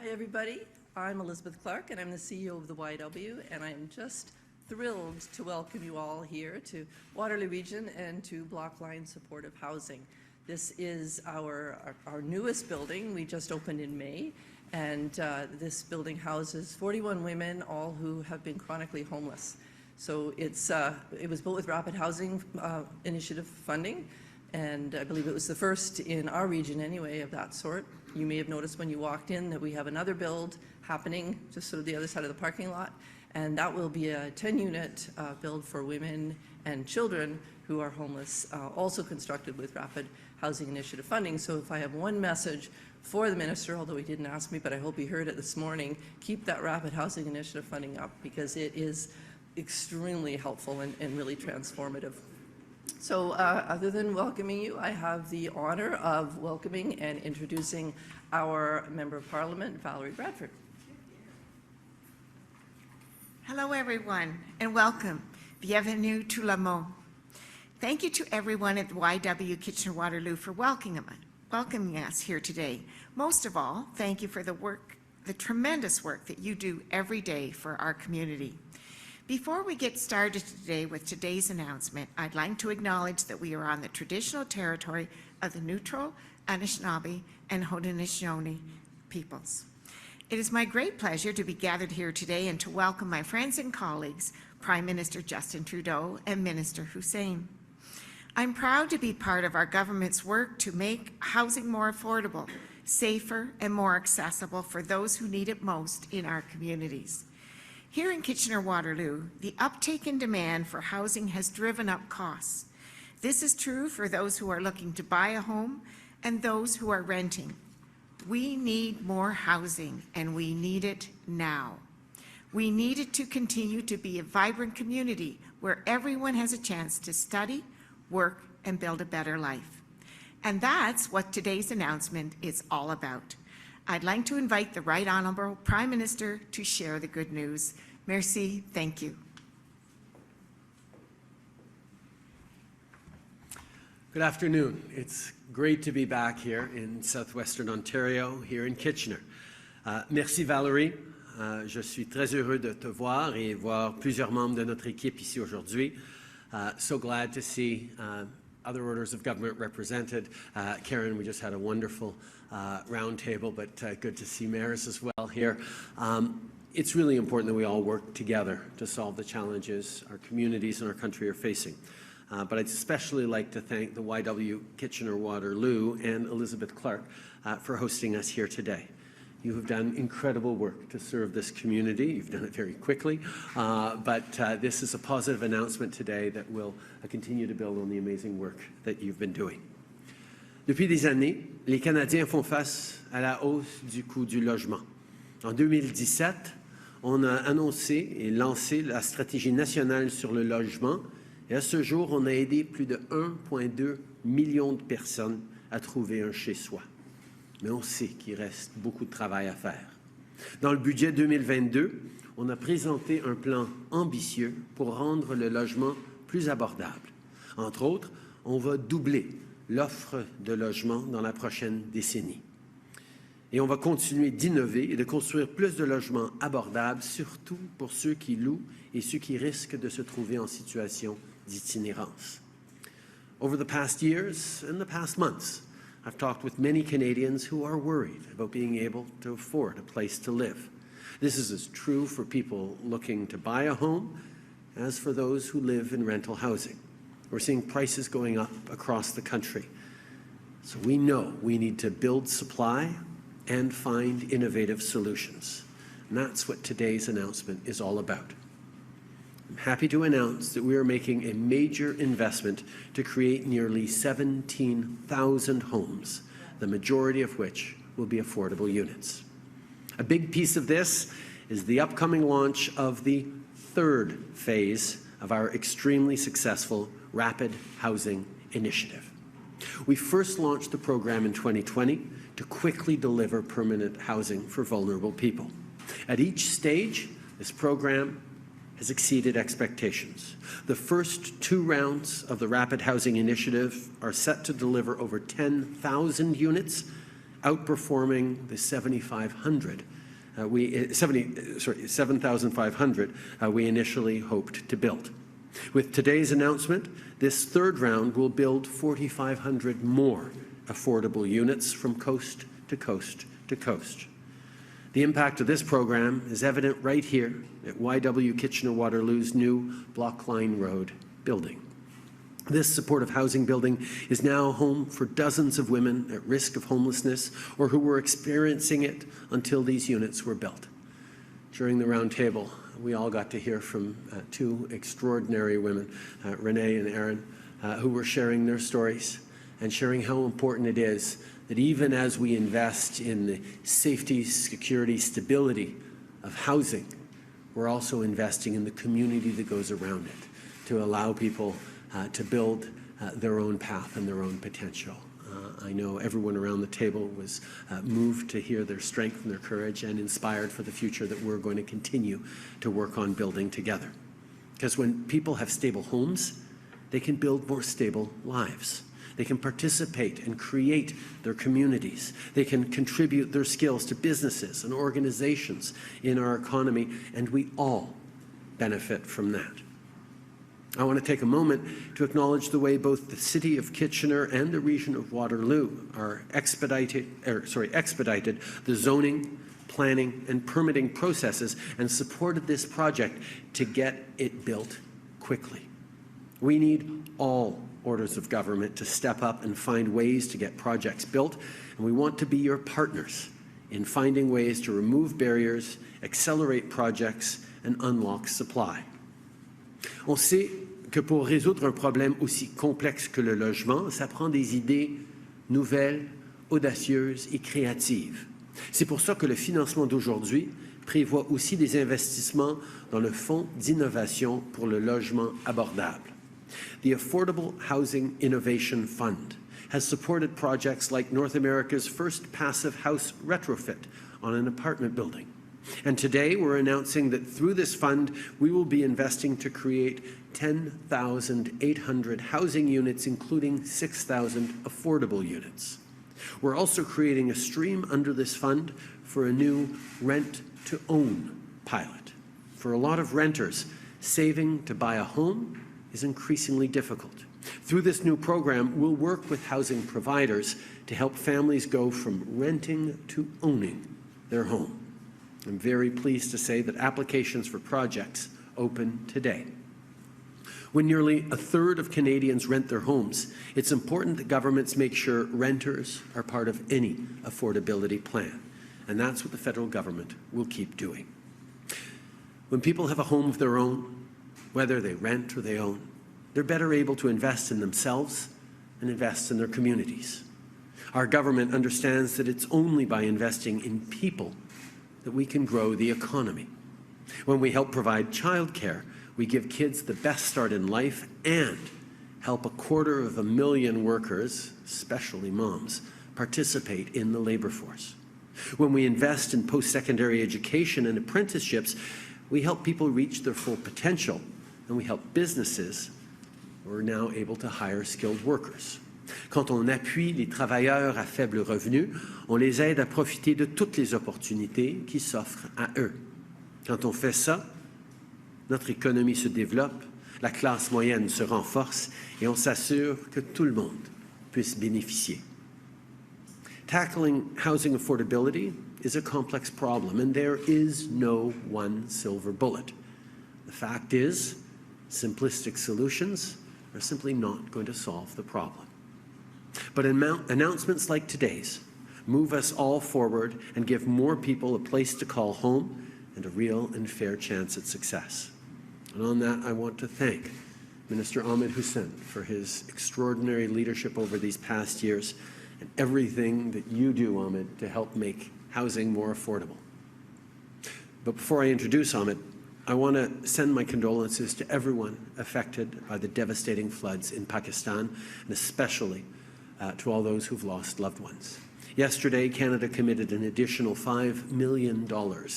Hi everybody, I'm Elizabeth Clark and I'm the CEO of the YW, and I'm just thrilled to welcome you all here to Waterloo Region and to Block Line Supportive Housing. This is our newest building. We just opened in May, and this building houses 41 women, all who have been chronically homeless. So it was built with Rapid Housing Initiative funding, and I believe it was the first in our region anyway of that sort. You may have noticed when you walked in that we have another build happening just sort of the other side of the parking lot, and that will be a 10-unit build for women and children who are homeless, also constructed with Rapid Housing Initiative funding. So if I have one message for the Minister, although he didn't ask me, but I hope he heard it this morning, keep that Rapid Housing Initiative funding up, because it is extremely helpful and really transformative. So other than welcoming you, I have the honor of welcoming and introducing our Member of Parliament, Valerie Bradford. Hello everyone, and welcome. Bienvenue tout le monde. Thank you to everyone at the YW Kitchener-Waterloo for welcoming us here today. Most of all, thank you for the tremendous work that you do every day for our community. Before we get started today with today's announcement, I'd like to acknowledge that we are on the traditional territory of the Neutral, Anishinaabe, and Haudenosaunee peoples. It is my great pleasure to be gathered here today and to welcome my friends and colleagues, Prime Minister Justin Trudeau and Minister Hussen. I'm proud to be part of our government's work to make housing more affordable, safer, and more accessible for those who need it most in our communities. Here in Kitchener-Waterloo, the uptake in demand for housing has driven up costs. This is true for those who are looking to buy a home and those who are renting. We need more housing, and we need it now. We need it to continue to be a vibrant community where everyone has a chance to study, work, and build a better life. And that's what today's announcement is all about. I'd like to invite the Right Honourable Prime Minister to share the good news. Merci, thank you. Good afternoon. It's great to be back here in southwestern Ontario, here in Kitchener. Merci Valerie. Je suis très heureux de te voir et voir plusieurs membres de notre équipe ici aujourd'hui. So glad to see other orders of government represented. Karen, we just had a wonderful roundtable, but good to see mayors as well here. It's really important that we all work together to solve the challenges our communities and our country are facing. But I'd especially like to thank the YW Kitchener-Waterloo and Elizabeth Clark for hosting us here today. You have done incredible work to serve this community. You've done it very quickly, but this is a positive announcement today that will continue to build on the amazing work that you've been doing. Depuis des années, les Canadiens font face à la hausse du coût du logement. En 2017, on a annoncé et lancé la stratégie nationale sur le logement, et à ce jour, on a aidé plus de 1,2 million de personnes à trouver un chez-soi. Mais on sait qu'il reste beaucoup de travail à faire. Dans le budget 2022, on a présenté un plan ambitieux pour rendre le logement plus abordable. Entre autres, on va doubler l'offre de logement dans la prochaine décennie. Et on va continuer d'innover et de construire plus de logements abordables, surtout pour ceux qui louent et ceux qui risquent de se trouver en situation d'itinérance. Over the past years and the past months, I've talked with many Canadians who are worried about being able to afford a place to live. This is as true for people looking to buy a home as for those who live in rental housing. We're seeing prices going up across the country. So we know we need to build supply and find innovative solutions. And that's what today's announcement is all about. I'm happy to announce that we are making a major investment to create nearly 17,000 homes, the majority of which will be affordable units. A big piece of this is the upcoming launch of the third phase of our extremely successful Rapid Housing Initiative. We first launched the program in 2020 to quickly deliver permanent housing for vulnerable people. At each stage, this program has exceeded expectations. The first 2 rounds of the Rapid Housing Initiative are set to deliver over 10,000 units, outperforming the 7,500 we initially hoped to build. With today's announcement, this third round will build 4,500 more affordable units from coast to coast to coast. The impact of this program is evident right here at YW Kitchener-Waterloo's new Block Line Road building. This supportive housing building is now home for dozens of women at risk of homelessness or who were experiencing it until these units were built. During the round table, we all got to hear from two extraordinary women, Renee and Erin, who were sharing their stories and sharing how important it is that even as we invest in the safety, security, stability of housing, we're also investing in the community that goes around it to allow people to build their own path and their own potential. I know everyone around the table was moved to hear their strength and their courage and inspired for the future that we're going to continue to work on building together. Because when people have stable homes, they can build more stable lives. They can participate and create their communities. They can contribute their skills to businesses and organizations in our economy, and we all benefit from that. I want to take a moment to acknowledge the way both the City of Kitchener and the region of Waterloo are expedited the zoning, planning, and permitting processes and supported this project to get it built quickly. We need all orders of government to step up and find ways to get projects built, and we want to be your partners in finding ways to remove barriers, accelerate projects, and unlock supply. On sait que pour résoudre un problème aussi complexe que le logement, ça prend des idées nouvelles, audacieuses et créatives. C'est pour ça que le financement d'aujourd'hui prévoit aussi des investissements dans le Fonds d'innovation pour le logement abordable. The Affordable Housing Innovation Fund has supported projects like North America's first passive house retrofit on an apartment building. And today we're announcing that through this fund, we will be investing to create 10,800 housing units, including 6,000 affordable units. We're also creating a stream under this fund for a new rent-to-own pilot. For a lot of renters, saving to buy a home is increasingly difficult. Through this new program, we'll work with housing providers to help families go from renting to owning their home. I'm very pleased to say that applications for projects open today. When nearly a third of Canadians rent their homes, it's important that governments make sure renters are part of any affordability plan, and that's what the federal government will keep doing. When people have a home of their own, whether they rent or they own, they're better able to invest in themselves and invest in their communities. Our government understands that it's only by investing in people that we can grow the economy. When we help provide childcare, we give kids the best start in life and help 250,000 workers, especially moms, participate in the labor force. When we invest in post-secondary education and apprenticeships, we help people reach their full potential, and we help businesses who are now able to hire skilled workers. Quand on appuie les travailleurs à faible revenu, on les aide à profiter de toutes les opportunités qui s'offrent à eux. Quand on fait ça, notre économie se développe, la classe moyenne se renforce et on s'assure que tout le monde puisse bénéficier. Tackling housing affordability is a complex problem, and there is no one silver bullet. The fact is, simplistic solutions are simply not going to solve the problem. But announcements like today's move us all forward and give more people a place to call home and a real and fair chance at success. And on that, I want to thank Minister Ahmed Hussen for his extraordinary leadership over these past years and everything that you do, Ahmed, to help make housing more affordable. But before I introduce Ahmed, I want to send my condolences to everyone affected by the devastating floods in Pakistan, and especially to all those who've lost loved ones. Yesterday, Canada committed an additional $5 million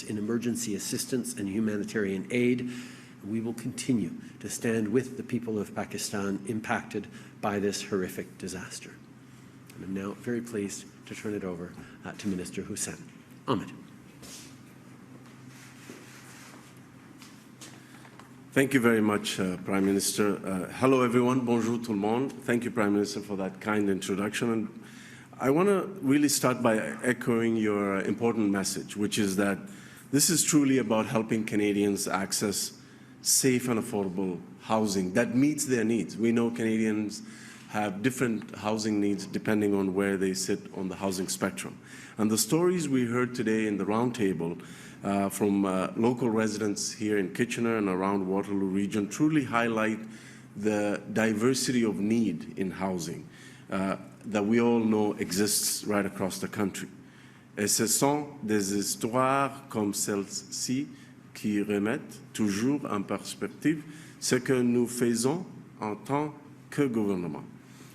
in emergency assistance and humanitarian aid. We will continue to stand with the people of Pakistan impacted by this horrific disaster. And I'm now very pleased to turn it over to Minister Hussen. Ahmed. Thank you very much, Prime Minister. Hello, everyone. Bonjour tout le monde. Thank you, Prime Minister, for that kind introduction. And I want to really start by echoing your important message, which is that this is truly about helping Canadians access safe and affordable housing that meets their needs. We know Canadians have different housing needs depending on where they sit on the housing spectrum. And the stories we heard today in the roundtable from local residents here in Kitchener and around Waterloo region truly highlight the diversity of need in housing that we all know exists right across the country. Et ce sont des histoires comme celle-ci qui remettent toujours en perspective ce que nous faisons en tant que gouvernement.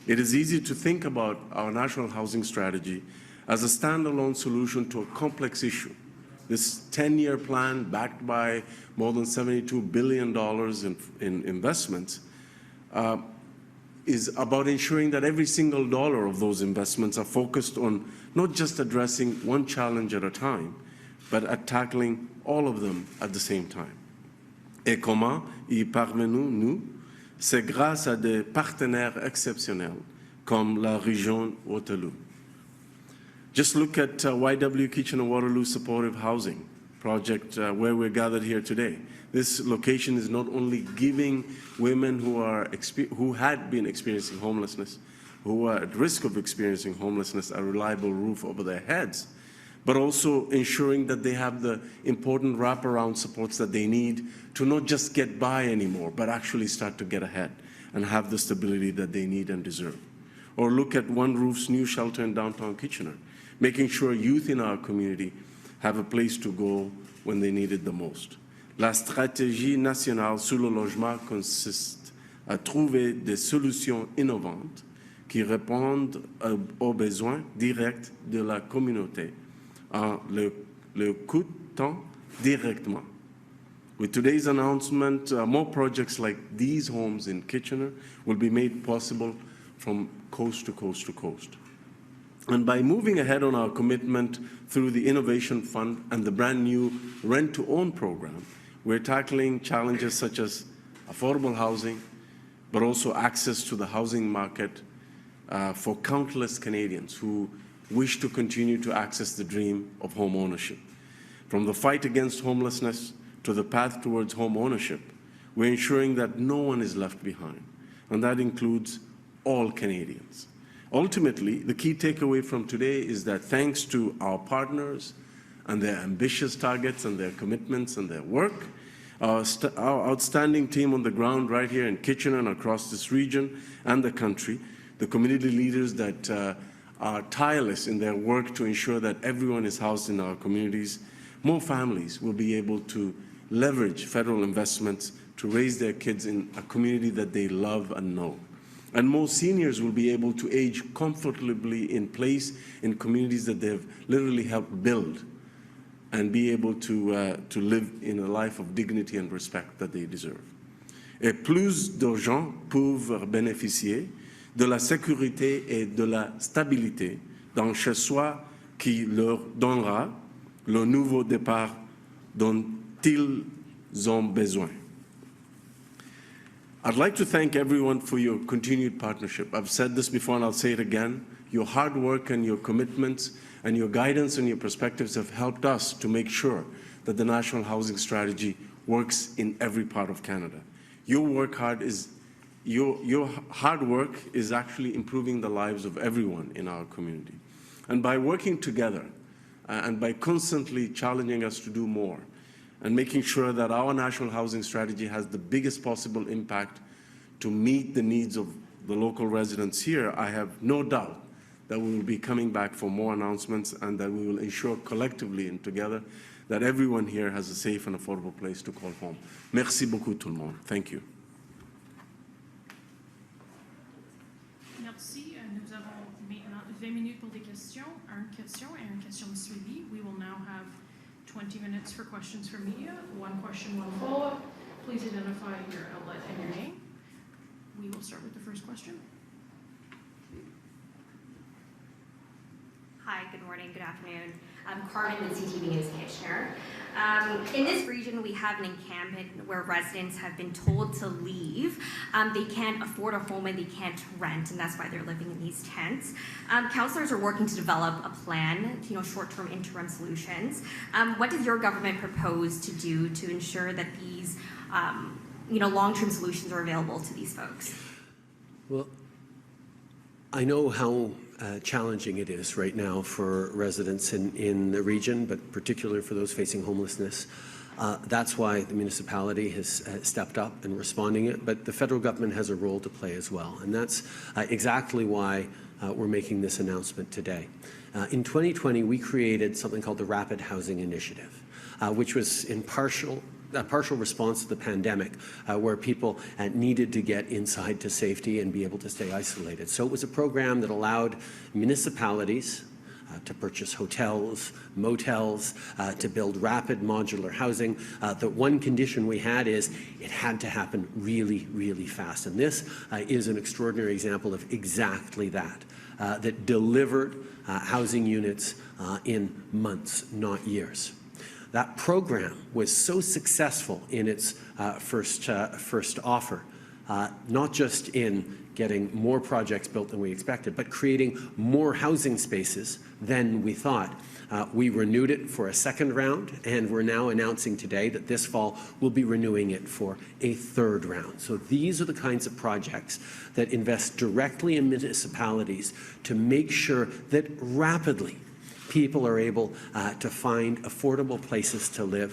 It is easy to think about our national housing strategy as a standalone solution to a complex issue. This 10-year plan, backed by more than $72 billion in investments, is about ensuring that every single dollar of those investments are focused on not just addressing one challenge at a time, but at tackling all of them at the same time. Et comment y parvenons-nous? C'est grâce à des partenaires exceptionnels comme la région Waterloo. Just look at YWKW Waterloo Supportive Housing Project where we're gathered here today. This location is not only giving women who had been experiencing homelessness, who are at risk of experiencing homelessness, a reliable roof over their heads, but also ensuring that they have the important wraparound supports that they need to not just get by anymore, but actually start to get ahead and have the stability that they need and deserve. Or look at One Roof's new shelter in downtown Kitchener, making sure youth in our community have a place to go when they need it the most. La stratégie nationale sur le logement consiste à trouver des solutions innovantes qui répondent aux besoins directs de la communauté en le coûtant directement. With today's announcement, more projects like these homes in Kitchener will be made possible from coast to coast to coast. And by moving ahead on our commitment through the Innovation Fund and the brand new Rent-to-Own program, we're tackling challenges such as affordable housing, but also access to the housing market for countless Canadians who wish to continue to access the dream of home ownership. From the fight against homelessness to the path towards home ownership, we're ensuring that no one is left behind, and that includes all Canadians. Ultimately, the key takeaway from today is that thanks to our partners and their ambitious targets and their commitments and their work, our outstanding team on the ground right here in Kitchener and across this region and the country, the community leaders that are tireless in their work to ensure that everyone is housed in our communities, more families will be able to leverage federal investments to raise their kids in a community that they love and know. And more seniors will be able to age comfortably in place in communities that they've literally helped build and be able to live in a life of dignity and respect that they deserve. Et plus de gens peuvent bénéficier de la sécurité et de la stabilité dans chez-soi qui leur donnera le nouveau départ dont ils ont besoin. I'd like to thank everyone for your continued partnership. I've said this before and I'll say it again. Your hard work and your commitments and your guidance and your perspectives have helped us to make sure that the National Housing Strategy works in every part of Canada. Your hard work is actually improving the lives of everyone in our community. And by working together and by constantly challenging us to do more, and making sure that our national housing strategy has the biggest possible impact to meet the needs of the local residents here, I have no doubt that we will be coming back for more announcements and that we will ensure collectively and together that everyone here has a safe and affordable place to call home. Merci beaucoup tout le monde. Thank you. Merci. Nous avons maintenant 20 minutes pour des questions, une question et une question de suivi. We will now have 20 minutes for questions from media, one question, one follow-up. Please identify your outlet and your name. We will start with the first question. Hi, good morning, good afternoon. I'm Carmen with CTV News Kitchener. In this region, we have an encampment where residents have been told to leave. They can't afford a home and they can't rent, and that's why they're living in these tents. Councillors are working to develop a plan, short-term interim solutions. What does your government propose to do to ensure that these, long-term solutions are available to these folks? Well, I know how challenging it is right now for residents in the region, but particularly for those facing homelessness. That's why the municipality has stepped up in responding it, but the federal government has a role to play as well, and that's exactly why we're making this announcement today. In 2020, we created something called the Rapid Housing Initiative, which was in a partial response to the pandemic, where people needed to get inside to safety and be able to stay isolated. So it was a program that allowed municipalities to purchase hotels, motels, to build rapid modular housing. The one condition we had is it had to happen really, really fast. And this is an extraordinary example of exactly that, that delivered housing units in months, not years. That program was so successful in its first offer, not just in getting more projects built than we expected, but creating more housing spaces than we thought. We renewed it for a second round, and we're now announcing today that this fall we'll be renewing it for a third round. So these are the kinds of projects that invest directly in municipalities to make sure that rapidly people are able to find affordable places to live.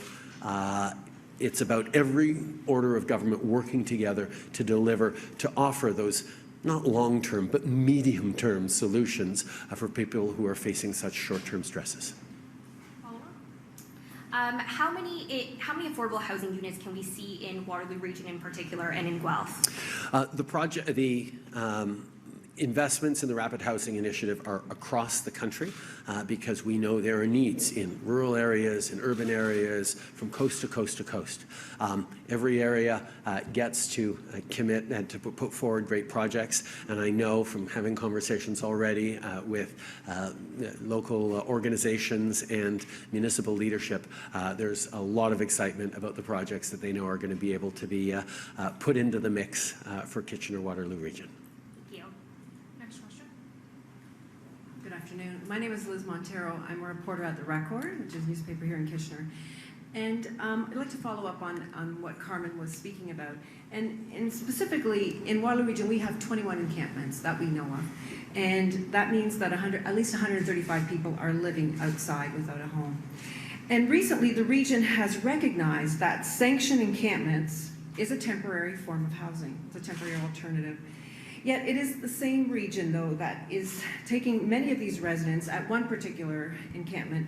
It's about every order of government working together to deliver, to offer those not long-term but medium-term solutions for people who are facing such short-term stresses. How many affordable housing units can we see in Waterloo region in particular and in Guelph? The investments in the Rapid Housing Initiative are across the country because we know there are needs in rural areas, in urban areas, from coast to coast to coast. Every area gets to commit and to put forward great projects, and I know from having conversations already with local organizations and municipal leadership, there's a lot of excitement about the projects that they know are going to be able to be put into the mix for Kitchener-Waterloo region. Good afternoon. My name is Liz Montero. I'm a reporter at the Record, which is a newspaper here in Kitchener. And I'd like to follow up on what Carmen was speaking about. And specifically, in Waterloo region, we have 21 encampments that we know of. And that means that at least 135 people are living outside without a home. And recently, the region has recognized that sanctioned encampments is a temporary form of housing. It's a temporary alternative. Yet it is the same region, though, that is taking many of these residents at one particular encampment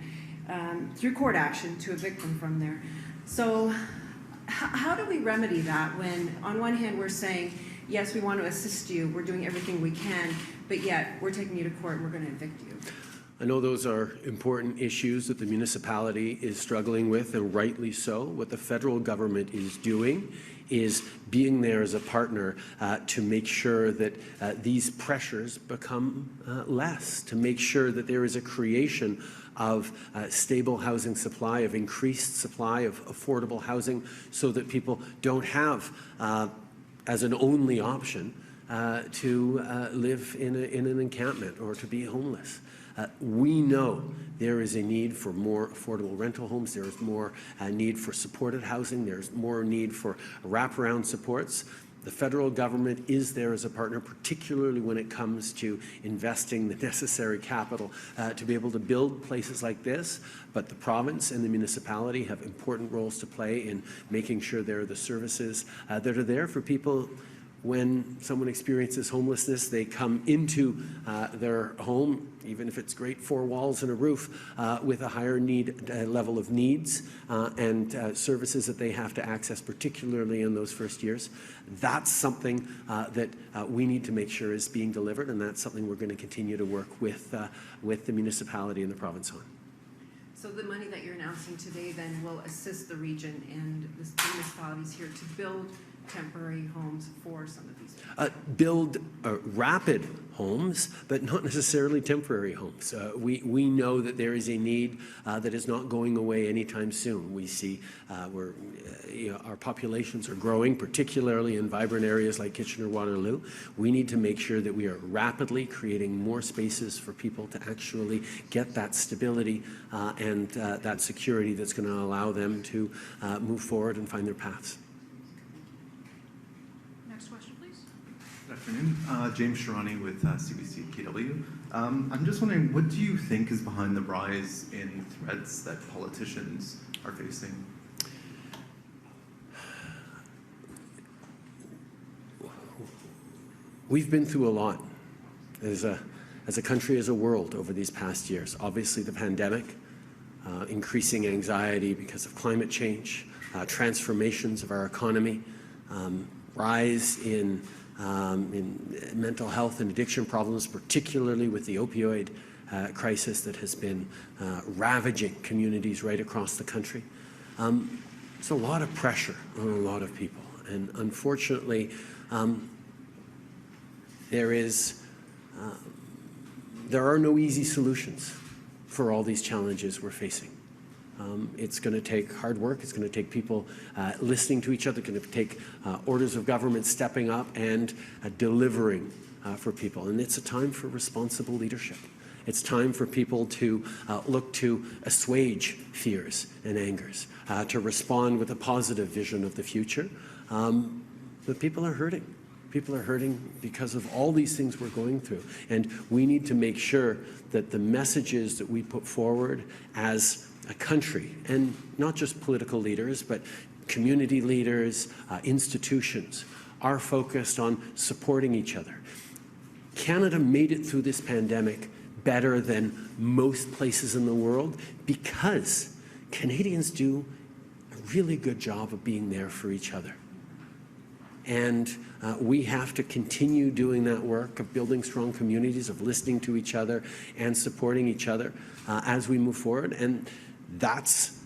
through court action to evict them from there. So how do we remedy that when, on one hand, we're saying, yes, we want to assist you, we're doing everything we can, but yet we're taking you to court and we're going to evict you? I know those are important issues that the municipality is struggling with, and rightly so. What the federal government is doing is being there as a partner to make sure that these pressures become less, to make sure that there is a creation of stable housing supply, of increased supply of affordable housing, so that people don't have, as an only option, to live in an encampment or to be homeless. We know there is a need for more affordable rental homes. There is more need for supported housing. There's more need for wraparound supports. The federal government is there as a partner, particularly when it comes to investing the necessary capital to be able to build places like this. But the province and the municipality have important roles to play in making sure there are the services that are there for people. When someone experiences homelessness, they come into their home, even if it's great 4 walls and a roof, with a higher level of needs and services that they have to access, particularly in those first years. That's something that we need to make sure is being delivered, and that's something we're going to continue to work with the municipality and the province on. So the money that you're announcing today then will assist the region and the municipalities here to build temporary homes for some of these people? Build rapid homes, but not necessarily temporary homes. We know that there is a need that is not going away anytime soon. We see our populations are growing, particularly in vibrant areas like Kitchener-Waterloo. We need to make sure that we are rapidly creating more spaces for people to actually get that stability and that security that's going to allow them to move forward and find their paths. Next question, please. Good afternoon. James Sharani with CBC-KW. I'm just wondering, what do you think is behind the rise in threats that politicians are facing? We've been through a lot as a country, as a world over these past years. Obviously, the pandemic, increasing anxiety because of climate change, transformations of our economy, rise in mental health and addiction problems, particularly with the opioid crisis that has been ravaging communities right across the country. It's a lot of pressure on a lot of people, and unfortunately, there are no easy solutions for all these challenges we're facing. It's going to take hard work. It's going to take people listening to each other. It's going to take orders of government stepping up and delivering for people. And it's a time for responsible leadership. It's time for people to look to assuage fears and angers, to respond with a positive vision of the future. But people are hurting. People are hurting because of all these things we're going through. And we need to make sure that the messages that we put forward as a country, and not just political leaders, but community leaders, institutions, are focused on supporting each other. Canada made it through this pandemic better than most places in the world because Canadians do a really good job of being there for each other. And we have to continue doing that work of building strong communities, of listening to each other and supporting each other as we move forward. And that's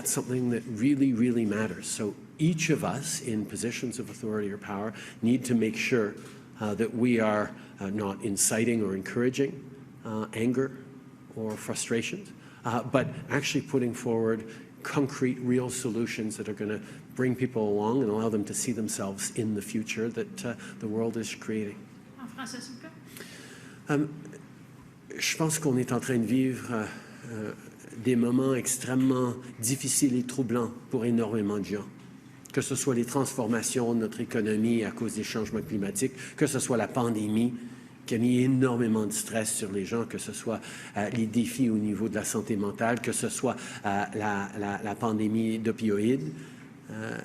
something that really, really matters. So each of us in positions of authority or power need to make sure that we are not inciting or encouraging anger or frustrations, but actually putting forward concrete, real solutions that are going to bring people along and allow them to see themselves in the future that the world is creating. En français, s'il vous plaît. Je pense qu'on est en train de vivre des moments extrêmement difficiles et troublants pour énormément de gens. Que ce soit les transformations de notre économie à cause des changements climatiques, que ce soit la pandémie qui a mis énormément de stress sur les gens, que ce soit les défis au niveau de la santé mentale, que ce soit la pandémie d'opioïdes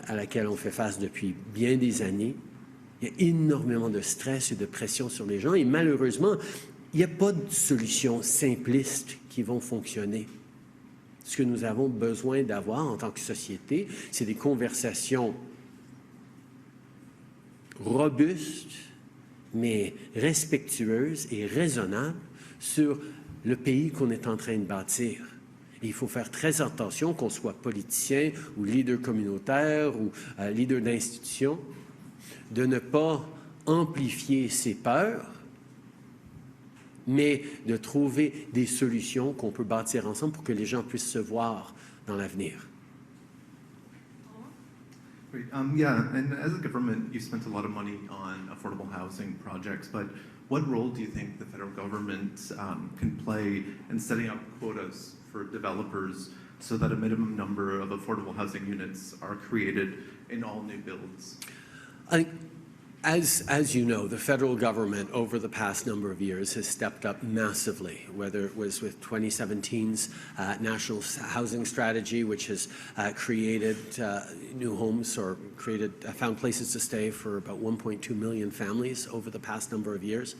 à laquelle on fait face depuis bien des années. Il y a énormément de stress et de pression sur les gens et malheureusement, il n'y a pas de solutions simplistes qui vont fonctionner. Ce que nous avons besoin d'avoir en tant que société, c'est des conversations robustes, mais respectueuses et raisonnables sur le pays qu'on est en train de bâtir. Et il faut faire très attention, qu'on soit politicien ou leader communautaire ou leader d'institution, de ne pas amplifier ses peurs, mais de trouver des solutions qu'on peut bâtir ensemble pour que les gens puissent se voir dans l'avenir. Great. Yeah, and as a government, you spent a lot of money on affordable housing projects, but what role do you think the federal government can play in setting up quotas for developers so that a minimum number of affordable housing units are created in all new builds? As you know, the federal government over the past number of years has stepped up massively, whether it was with 2017's National Housing Strategy, which has created new homes or found places to stay for about 1.2 million families over the past number of years,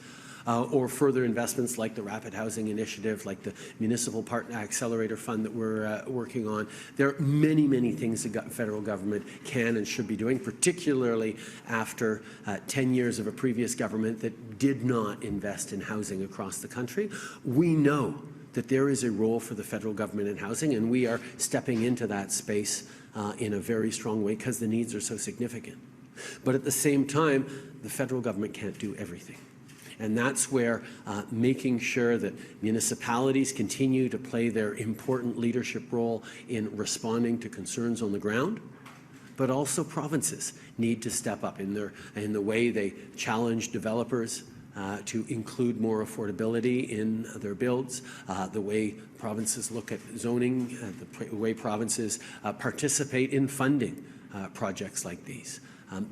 or further investments like the Rapid Housing Initiative, like the Municipal Partner Accelerator Fund that we're working on. There are many, many things the federal government can and should be doing, particularly after 10 years of a previous government that did not invest in housing across the country. We know that there is a role for the federal government in housing, and we are stepping into that space in a very strong way because the needs are so significant. But at the same time, the federal government can't do everything. And that's where making sure that municipalities continue to play their important leadership role in responding to concerns on the ground, but also provinces need to step up in the way they challenge developers to include more affordability in their builds, the way provinces look at zoning, the way provinces participate in funding projects like these.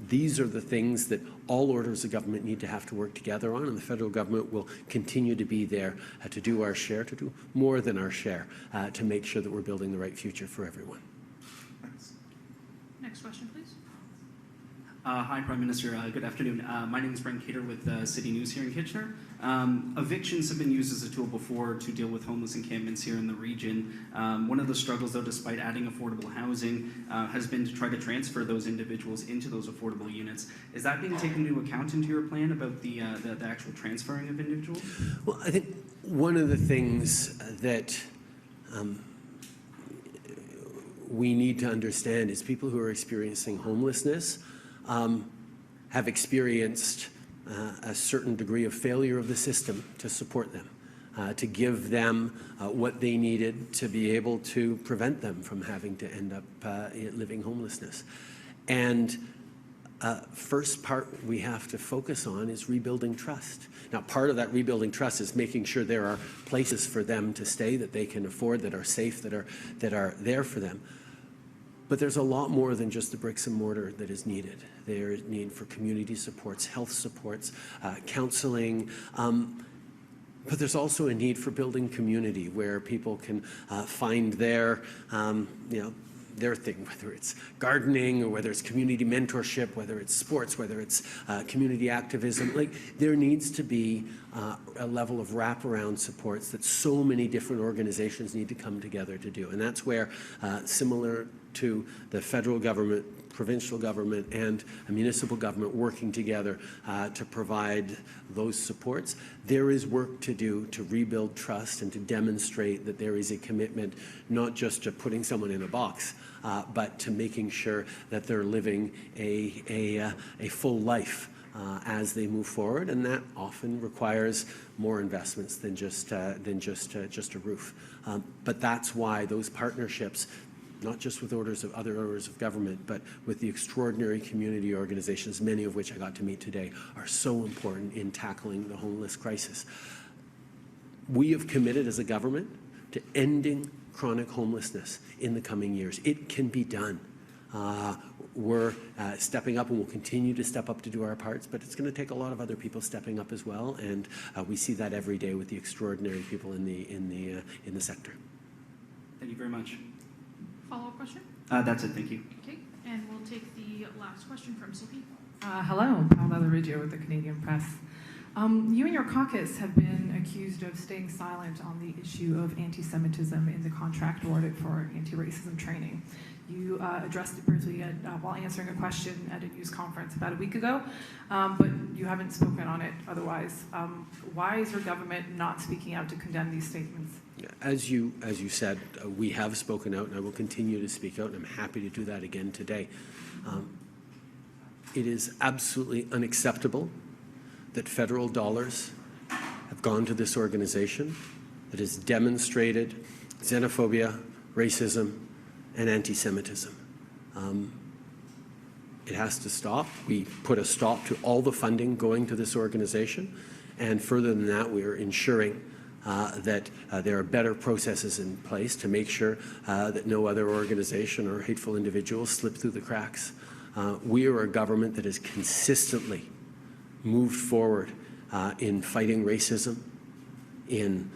These are the things that all orders of government need to have to work together on, and the federal government will continue to be there to do our share, to do more than our share, to make sure that we're building the right future for everyone. Thanks. Next question, please. Hi, Prime Minister. Good afternoon. My name is Brent Cater with City News here in Kitchener. Evictions have been used as a tool before to deal with homeless encampments here in the region. One of the struggles, though, despite adding affordable housing, has been to try to transfer those individuals into those affordable units. Is that being taken into account into your plan about the actual transferring of individuals? Well, I think one of the things that we need to understand is people who are experiencing homelessness have experienced a certain degree of failure of the system to support them, to give them what they needed to be able to prevent them from having to end up living homelessness. And first part we have to focus on is rebuilding trust. Now, part of that rebuilding trust is making sure there are places for them to stay that they can afford, that are safe, that are there for them. But there's a lot more than just the bricks and mortar that is needed. There's need for community supports, health supports, counseling, but there's also a need for building community where people can find their, their thing, whether it's gardening or whether it's community mentorship, whether it's sports, whether it's community activism. Like, there needs to be a level of wraparound supports that so many different organizations need to come together to do. And that's where, similar to the federal government, provincial government, and a municipal government working together to provide those supports, there is work to do to rebuild trust and to demonstrate that there is a commitment not just to putting someone in a box, but to making sure that they're living a full life as they move forward, and that often requires more investments than just a roof. But that's why those partnerships, not just with other orders of government, but with the extraordinary community organizations, many of which I got to meet today, are so important in tackling the homeless crisis. We have committed as a government to ending chronic homelessness in the coming years. It can be done. We're stepping up, and we'll continue to step up to do our parts, but it's going to take a lot of other people stepping up as well, and we see that every day with the extraordinary people in the sector. Thank you very much. Follow-up question? That's it. Thank you. Okay, and we'll take the last question from CP. Hello, Paula Larigio with the Canadian Press. You and your caucus have been accused of staying silent on the issue of anti-Semitism in the contract audit for anti-racism training. You addressed it briefly while answering a question at a news conference about a week ago, but you haven't spoken on it otherwise. Why is your government not speaking out to condemn these statements? As you said, we have spoken out, and I will continue to speak out, and I'm happy to do that again today. It is absolutely unacceptable that federal dollars have gone to this organization that has demonstrated xenophobia, racism, and anti-Semitism. It has to stop. We put a stop to all the funding going to this organization, and further than that, we are ensuring that there are better processes in place to make sure that no other organization or hateful individuals slip through the cracks. We are a government that has consistently moved forward in fighting racism, in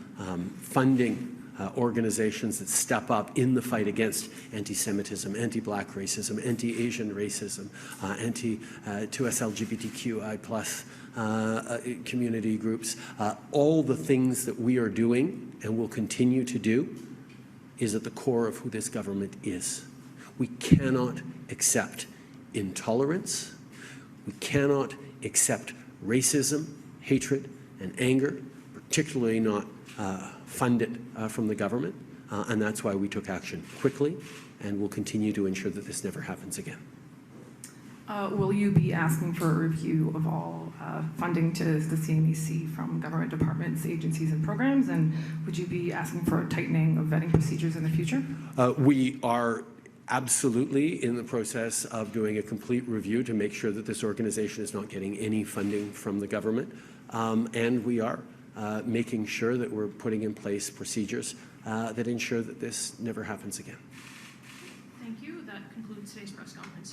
funding organizations that step up in the fight against anti-Semitism, anti-Black racism, anti-Asian racism, anti-2SLGBTQI+ community groups. All the things that we are doing and will continue to do is at the core of who this government is. We cannot accept intolerance. We cannot accept racism, hatred, and anger, particularly not funded from the government, and that's why we took action quickly, and will continue to ensure that this never happens again. Will you be asking for a review of all funding to the CMEC from government departments, agencies, and programs? And would you be asking for a tightening of vetting procedures in the future? We are absolutely in the process of doing a complete review to make sure that this organization is not getting any funding from the government. And we are making sure that we're putting in place procedures that ensure that this never happens again. Thank you. That concludes today's press conference.